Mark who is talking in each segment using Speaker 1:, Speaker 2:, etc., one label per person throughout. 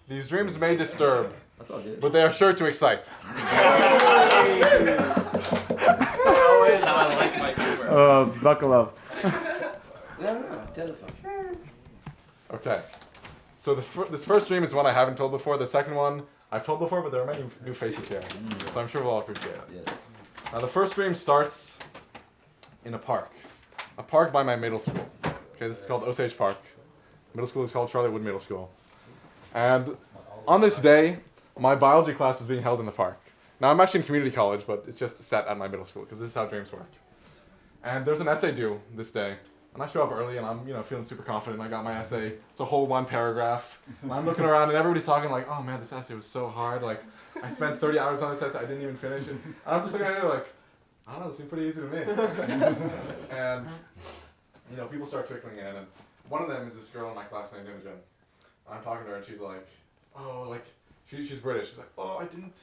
Speaker 1: These dreams may disturb,
Speaker 2: That's all good.
Speaker 1: but they are sure to excite.
Speaker 3: Always how I like my humor.
Speaker 2: Buckle up.
Speaker 4: No, telephone.
Speaker 1: Okay. So this first dream is one I haven't told before. The second one I've told before, but there are many new faces here. So I'm sure we'll all appreciate it.
Speaker 4: Yes.
Speaker 1: Now the first dream starts in a park. A park by my middle school. Okay, this is called Osage Park. Middle school is called Charlottewood Middle School. And on this day, my biology class was being held in the park. Now I'm actually in community college, but it's just set at my middle school because this is how dreams work. And there's an essay due this day. And I show up early and I'm, feeling super confident. I got my essay. It's a whole one paragraph. And I'm looking around and everybody's talking like, oh man, this essay was so hard. Like, I spent 30 hours on this essay. I didn't even finish it. And I'm just looking at it like, I don't know, it seemed pretty easy to me. And, people start trickling in. And one of them is this girl in my class named Imogen. I'm talking to her and she's like, oh, like, she's British. She's like, oh, I didn't.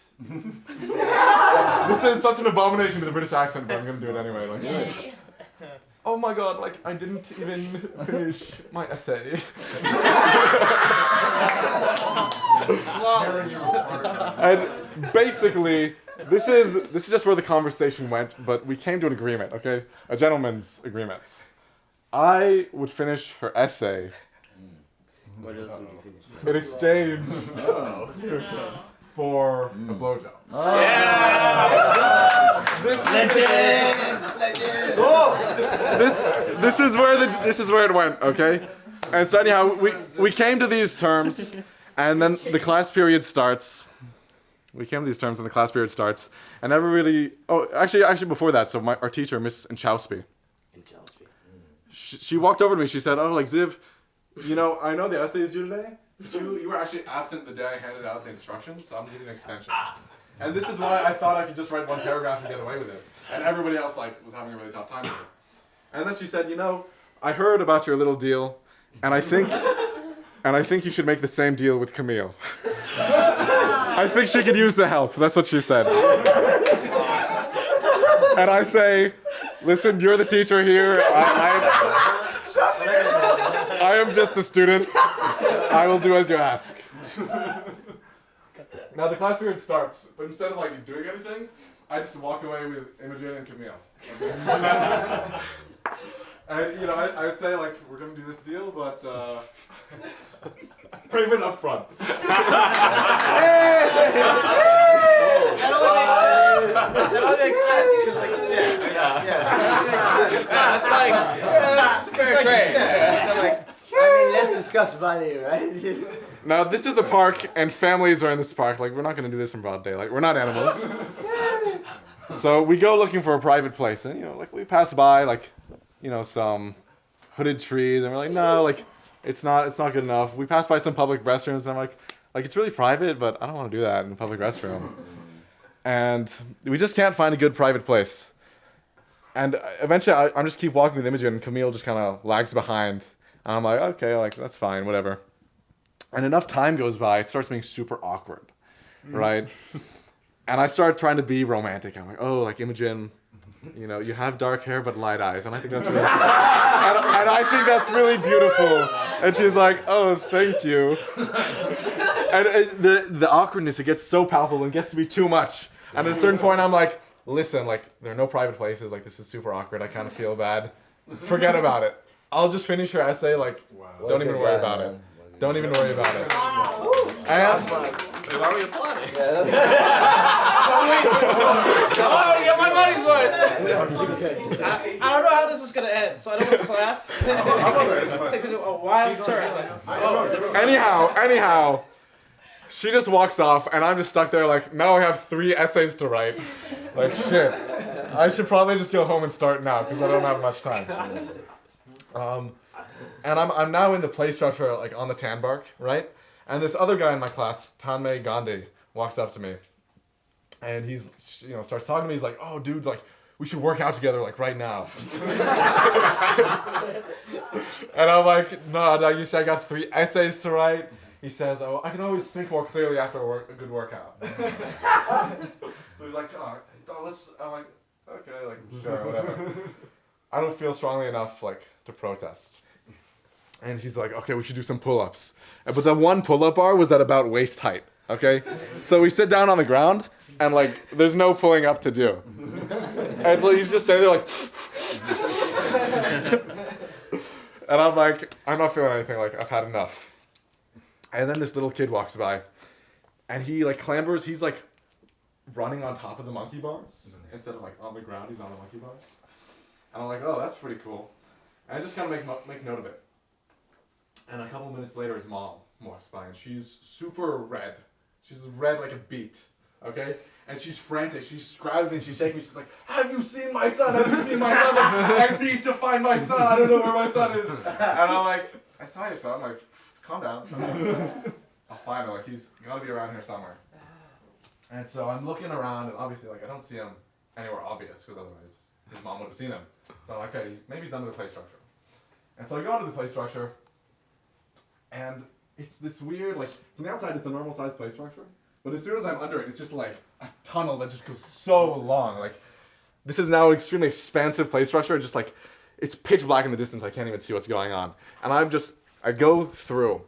Speaker 1: This is such an abomination to the British accent, but I'm going to do it anyway. Like, oh my god, like, I didn't even finish my essay. And basically, this is just where the conversation went, but we came to an agreement, okay? A gentleman's agreement. I would finish her essay
Speaker 4: What else would you finish?
Speaker 1: in exchange for a blowjob. This is where it went, okay? And so anyhow, we came to these terms, and then the class period starts. We came to these terms, and the class period starts, and never really. Oh, actually, before that, so our teacher, Miss Inchowsky, she walked over to me. She said, "Oh, like Ziv, I know the essay is due today. But you were actually absent the day I handed out the instructions, so I'm gonna need an extension." And this is why I thought I could just write one paragraph and get away with it. And everybody else was having a really tough time with it. And then she said, I heard about your little deal, and I think you should make the same deal with Camille. I think she could use the help. That's what she said. And I say, listen, you're the teacher here. I am just the student. I will do as you ask. Now the class period starts, but instead of doing anything, I just walk away with Imogen and Camille. And I say we're gonna do this deal, but payment up front.
Speaker 5: That only makes sense. That only makes sense because that makes sense.
Speaker 3: That's fair trade.
Speaker 4: I mean, let's discuss money, right?
Speaker 1: Now this is a park, and families are in this park. We're not gonna do this in broad daylight. We're not animals. So we go looking for a private place, and we pass by some hooded trees, and we're like, no, it's not good enough. We pass by some public restrooms, and I'm like it's really private, but I don't want to do that in a public restroom. And we just can't find a good private place. And eventually, I'm just keep walking with Imogen, and Camille just kind of lags behind. And I'm like, okay, that's fine, whatever. And enough time goes by, it starts being super awkward, right? And I start trying to be romantic. I'm like, oh, Imogen, you have dark hair but light eyes, and I think that's really, and I think that's really beautiful. And she's like, oh, thank you. And the awkwardness, it gets so palpable and gets to be too much. And at a certain point, I'm like, listen, there are no private places. This is super awkward. I kind of feel bad. Forget about it. I'll just finish your essay. Don't even worry about it. Don't even worry about it. And
Speaker 3: They've already applauded.
Speaker 5: Oh, get my money's worth. I don't know how this is gonna end, so I don't want to clap. It takes a wild turn.
Speaker 1: anyhow, she just walks off, and I'm just stuck there now I have 3 essays to write. Shit. I should probably just go home and start now, because I don't have much time. And I'm now in the play structure, on the Tanbark, right? And this other guy in my class, Tanmay Gandhi, walks up to me. And he's, starts talking to me. He's like, oh, dude, we should work out together, right now. And I'm like, no, you said I got 3 essays to write. He says, oh, I can always think more clearly after a good workout. So he's like, oh, let's, I'm like, okay, sure, whatever. I don't feel strongly enough, to protest. And she's like, okay, we should do some pull-ups. But the one pull-up bar was at about waist height, okay? So we sit down on the ground, and like, there's no pulling up to do. And so he's just standing there like, and I'm like, I'm not feeling anything, like, I've had enough. And then this little kid walks by, and he like clambers, he's like running on top of the monkey bars, instead of like on the ground, he's on the monkey bars. And I'm like, oh, that's pretty cool. And I just kind of make note of it. And a couple minutes later, his mom walks by, and she's super red. She's red like a beet, okay? And she's frantic. She grabs me, and she's shaking me. She's like, have you seen my son? Have you seen my son? Like, I need to find my son. I don't know where my son is. And I'm like, I saw your son. I'm like, calm down. I'll find him. Like, he's got to be around here somewhere. And so I'm looking around, and obviously, like, I don't see him anywhere obvious, because otherwise his mom would have seen him. So I'm like, okay, maybe he's under the play structure. And so I go under the play structure, and it's this weird, like, from the outside it's a normal sized play structure, but as soon as I'm under it, it's just like a tunnel that just goes so long. Like, this is now an extremely expansive play structure, just like, it's pitch black in the distance, I can't even see what's going on. And I go through,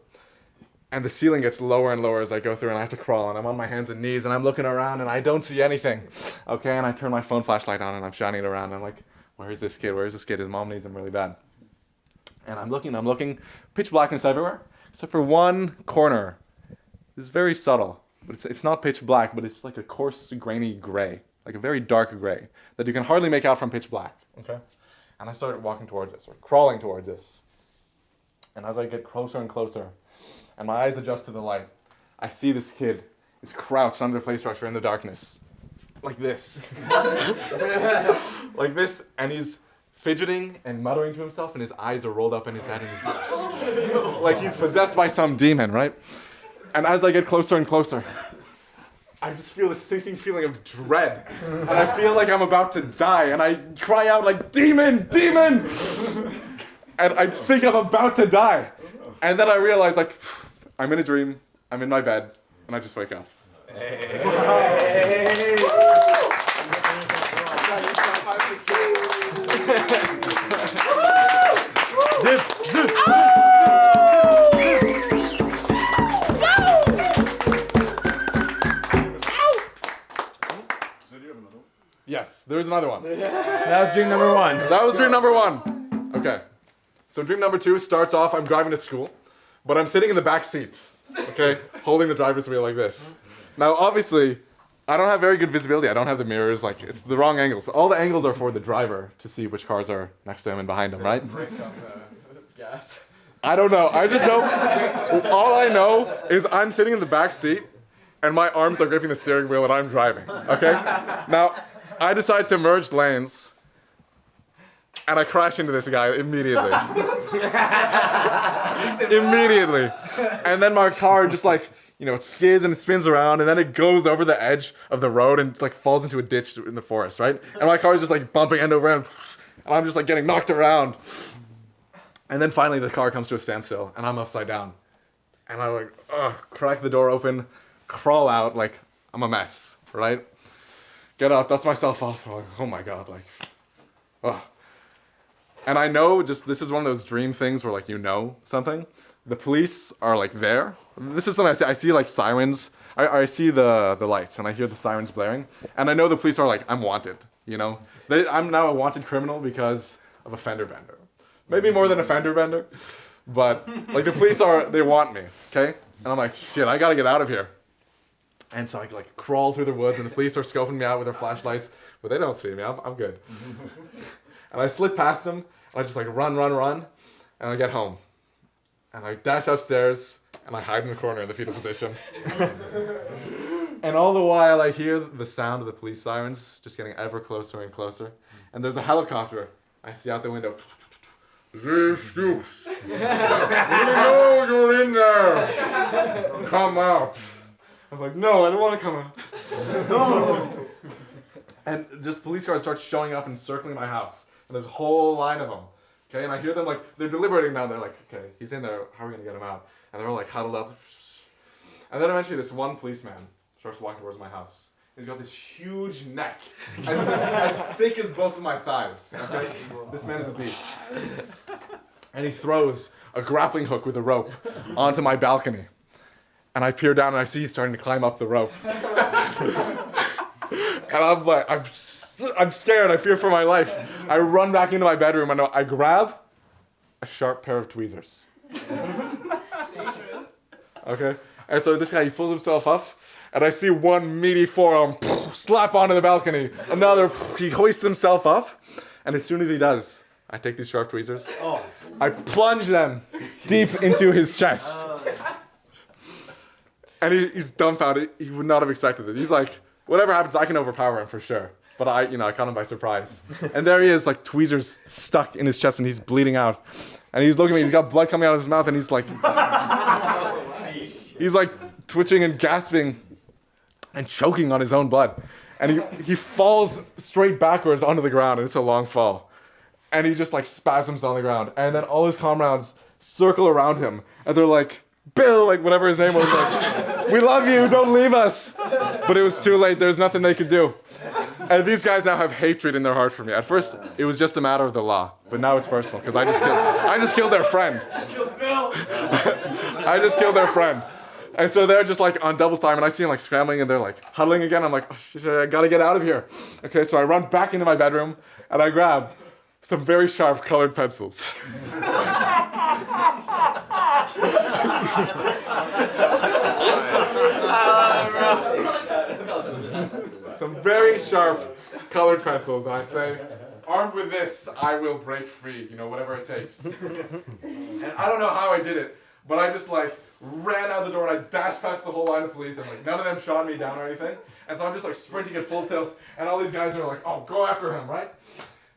Speaker 1: and the ceiling gets lower and lower as I go through, and I have to crawl, and I'm on my hands and knees, and I'm looking around, and I don't see anything. Okay, and I turn my phone flashlight on, and I'm shining it around, and I'm like, where is this kid? Where is this kid? His mom needs him really bad. And I'm looking, pitch blackness everywhere, except for one corner. It's very subtle, but it's not pitch black, but it's like a coarse, grainy gray, like a very dark gray, that you can hardly make out from pitch black, okay? And I started walking towards this, or crawling towards this. And as I get closer and closer, and my eyes adjust to the light, I see this kid is crouched under the play structure in the darkness, like this. Like this, and he's fidgeting and muttering to himself, and his eyes are rolled up in his head, and like he's possessed by some demon, right? And as I get closer and closer, I just feel this sinking feeling of dread, and I feel like I'm about to die, and I cry out like, demon, demon! And I think I'm about to die. And then I realize, like, I'm in a dream, I'm in my bed, and I just wake up. Yes, there is another one.
Speaker 3: That was dream number one.
Speaker 1: That was dream number one. Okay. So dream number two starts off, I'm driving to school, but I'm sitting in the back seats, okay, holding the driver's wheel like this. Now, obviously, I don't have very good visibility. I don't have the mirrors, like, it's the wrong angles. All the angles are for the driver to see which cars are next to him and behind him, right?
Speaker 4: Break up gas.
Speaker 1: I don't know. I just know, all I know is I'm sitting in the back seat and my arms are gripping the steering wheel and I'm driving, okay? Now, I decide to merge lanes and I crash into this guy immediately. Immediately. And then my car just like, you know, it skids and it spins around and then it goes over the edge of the road and like falls into a ditch in the forest, right? And my car is just like bumping end over end and I'm just like getting knocked around. And then finally the car comes to a standstill and I'm upside down. And I like, crack the door open, crawl out like I'm a mess, right? Get up, dust myself off. I'm like, oh my God, like, ugh. And I know just, this is one of those dream things where like you know something. The police are like there. This is something I see. I see like sirens. I see the lights and I hear the sirens blaring. And I know the police are like, I'm wanted, you know? I'm now a wanted criminal because of a fender bender. Maybe more than a fender bender. But like the police they want me, okay? And I'm like, shit, I gotta get out of here. And so I like crawl through the woods and the police are scoping me out with their flashlights, but they don't see me, I'm good. And I slip past them, and I just like run, and I get home. And I dash upstairs, and I hide in the corner in the fetal position. And all the while I hear the sound of the police sirens just getting ever closer and closer. And there's a helicopter I see out the window. Zee Stooks, we know you're in there. Come out. I was like, no, I don't want to come out. No. And just police cars start showing up and circling my house. And there's a whole line of them. Okay, and I hear them like, they're deliberating now. They're like, okay, he's in there. How are we going to get him out? And they're all like huddled up. And then eventually this one policeman starts walking towards my house. He's got this huge neck, as thick as both of my thighs. Okay? This man is a beast. and he throws a grappling hook with a rope onto my balcony. And I peer down and I see he's starting to climb up the rope. And I'm like, I'm scared. I fear for my life. I run back into my bedroom and I grab a sharp pair of tweezers. Okay? And so this guy, he pulls himself up, and I see one meaty forearm slap onto the balcony. Another, he hoists himself up, and as soon as he does, I take these sharp tweezers. I plunge them deep into his chest. And he's dumbfounded. He would not have expected this. He's like, whatever happens, I can overpower him for sure. But I caught him by surprise. And there he is, like tweezers stuck in his chest, and he's bleeding out. And he's looking at me, he's got blood coming out of his mouth, and he's like twitching and gasping and choking on his own blood. And he falls straight backwards onto the ground, and it's a long fall. And he just like spasms on the ground. And then all his comrades circle around him, and they're like, Bill, like whatever his name was, like, we love you, don't leave us. But it was too late, there's nothing they could do. And these guys now have hatred in their heart for me. At first, it was just a matter of the law, but now it's personal, because I just killed their friend. I just killed their friend. And so they're just like on double time, and I see them like scrambling, and they're like huddling again. I'm like, oh, shit, I gotta get out of here. Okay, so I run back into my bedroom, and I grab some very sharp colored pencils. Some very sharp colored pencils, and I say, armed with this, I will break free, whatever it takes. And I don't know how I did it, but I just like ran out the door and I dashed past the whole line of police, and like none of them shot me down or anything. And so I'm just like sprinting at full tilt, and all these guys are like, oh, go after him, right?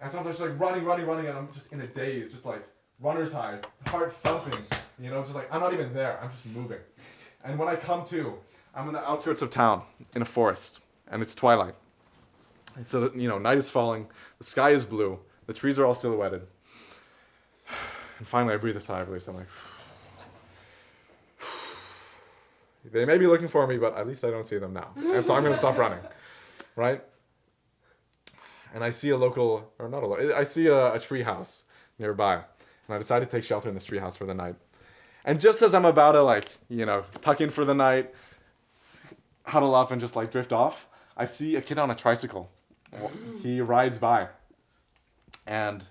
Speaker 1: And so I'm just like running, and I'm just in a daze, just like runner's high, heart thumping, just like I'm not even there, I'm just moving. And when I come to, I'm in the outskirts of town, in a forest, and it's twilight. And so, night is falling, the sky is blue, the trees are all silhouetted. And finally I breathe a sigh of release. I'm like, they may be looking for me, but at least I don't see them now. And so I'm gonna stop running, right? And I see I see a tree house nearby. And I decide to take shelter in this tree house for the night. And just as I'm about to tuck in for the night, huddle up and just like drift off, I see a kid on a tricycle. He rides by. And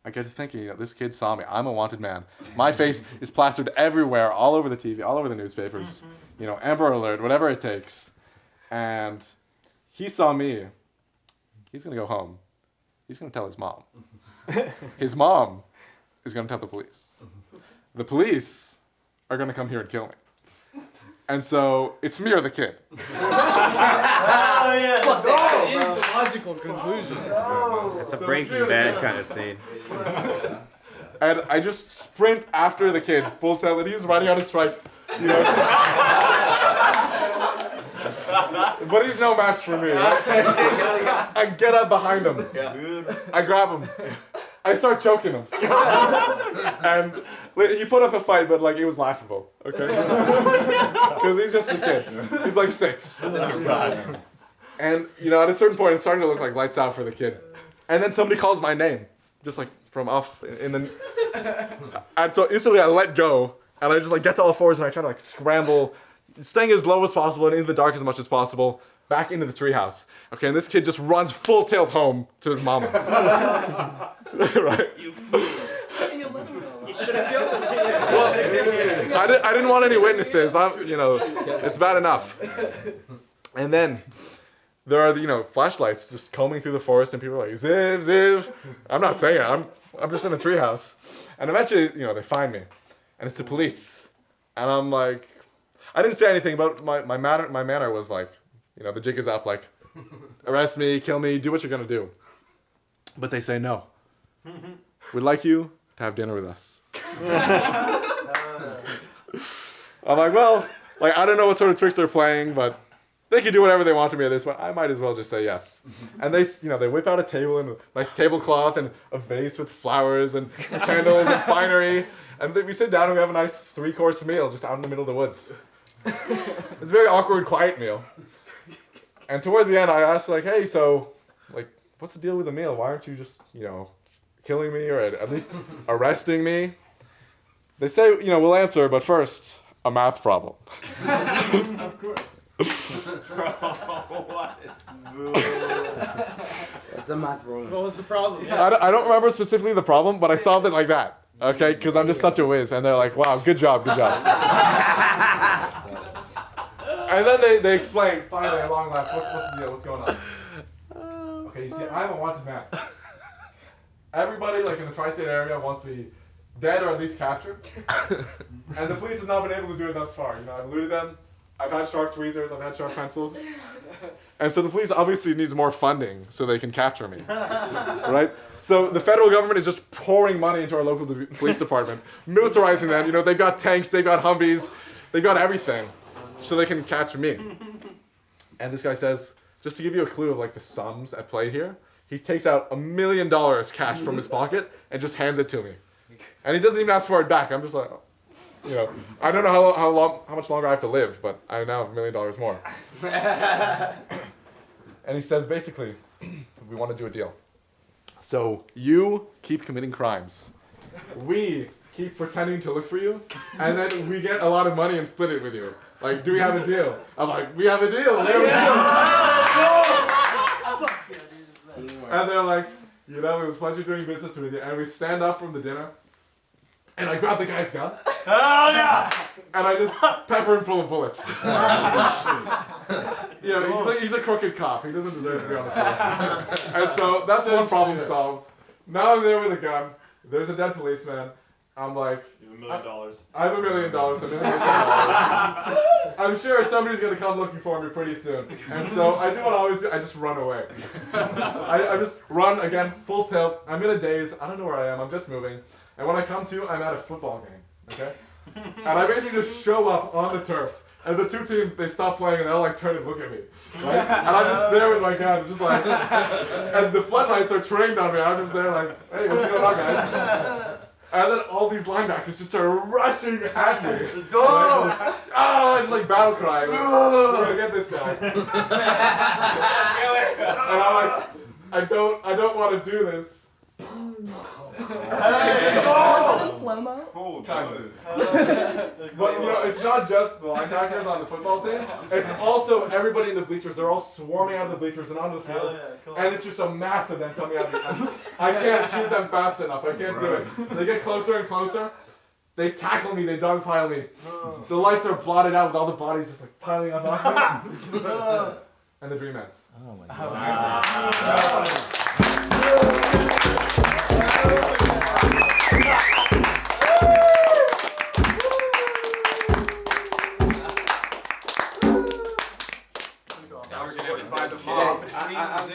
Speaker 1: I get to thinking, this kid saw me. I'm a wanted man. My face is plastered everywhere, all over the TV, all over the newspapers. Amber Alert, whatever it takes. And he saw me. He's going to go home. He's going to tell his mom. His mom is going to tell the police. The police are going to come here and kill me. And so it's me or the kid.
Speaker 5: Oh, yeah. Well, that is the logical conclusion.
Speaker 2: It's a Breaking Bad kind of scene.
Speaker 1: And I just sprint after the kid, full tilt, and he's riding on his trike. But he's no match for me. Right? I get up behind him. I grab him. I start choking him. And he put up a fight, but it was laughable. Okay? Because he's just a kid. He's like 6. Oh, God. And at a certain point, it's starting to look like lights out for the kid. And then somebody calls my name, just like from off in the. And so instantly I let go, and I just get to all fours, and I try to scramble, staying as low as possible and into the dark as much as possible, back into the treehouse. Okay, and this kid just runs full tilt home to his mama. Right?
Speaker 5: You fool. You should have killed him.
Speaker 1: Well, I didn't want any witnesses. It's bad enough. And then there are the flashlights just combing through the forest, and people are like, Ziv, Ziv. I'm not saying it. I'm just in a treehouse. And eventually, they find me, and it's the police. And I'm like, I didn't say anything, but my manner was like, the jig is up, arrest me, kill me, do what you're gonna do. But they say no. We'd like you to have dinner with us. I'm like, well, I don't know what sort of tricks they're playing, but they can do whatever they want to me at this point. I might as well just say yes. And they whip out a table and a nice tablecloth and a vase with flowers and candles and finery. And then we sit down and we have a nice 3-course meal just out in the middle of the woods. It's a very awkward, quiet meal. And toward the end, I asked, hey, so, what's the deal with the meal? Why aren't you just, killing me or at least arresting me. They say, we'll answer, but first, a math problem.
Speaker 3: Of course.
Speaker 4: That's the math wrong.
Speaker 5: What was the problem?
Speaker 1: I don't remember specifically the problem, but I solved it like that. Okay, because I'm just such a whiz, and they're like, "Wow, good job." And then they explain finally at long last, what's the deal? What's going on? Okay, you see, I'm a wanted man. Everybody like in the tri-state area wants me dead or at least captured, and the police has not been able to do it thus far. I've eluded them. I've had sharp tweezers. I've had sharp pencils. And so the police obviously needs more funding so they can capture me, right? So the federal government is just pouring money into our local police department, militarizing them. They've got tanks, they've got Humvees, they've got everything, so they can catch me. And this guy says, just to give you a clue of like the sums at play here, he takes out $1 million cash from his pocket and just hands it to me, and he doesn't even ask for it back. I'm just like, I don't know how much longer I have to live, but I now have $1 million more. And he says, basically, we want to do a deal. So you keep committing crimes. We keep pretending to look for you, and then we get a lot of money and split it with you. Like, do we have a deal? I'm like, we have a deal. We have a deal. And they're like, it was a pleasure doing business with you. And we stand up from the dinner. And I grab the guy's gun. Oh, yeah! And I just pepper him full of bullets. He's a crooked cop. He doesn't deserve to be on the force. And so that's one problem solved. Now I'm there with a gun. There's a dead policeman. I'm like,
Speaker 3: You have $1 million.
Speaker 1: I have $1 million. $1 million. I'm sure somebody's gonna come looking for me pretty soon. And so I do what I always do. I just run away. I just run again, full tilt. I'm in a daze. I don't know where I am. I'm just moving. And when I come to, I'm at a football game, okay? And I basically just show up on the turf. And the two teams, they stop playing and they all like turn and look at me, right? And I'm just there with my gun, just like, and the floodlights are trained on me. I'm just there like, hey, what's going on, guys? And then all these linebackers just start rushing at me. Let's go! I just like battle cry. Like, we're gonna get this guy. And I'm like, I don't want to do this.
Speaker 6: Was it in slow-mo?
Speaker 1: Kind of. But it's not just the linebackers on the football team. It's also everybody in the bleachers. They're all swarming out of the bleachers and onto the field. And it's just a mass of them coming at me. I can't shoot them fast enough. I can't do it. They get closer and closer. They tackle me. They dogpile me. The lights are blotted out with all the bodies just like piling on top of me. And the dream ends.
Speaker 2: Oh my
Speaker 1: Now we're getting by the mob.
Speaker 4: I'm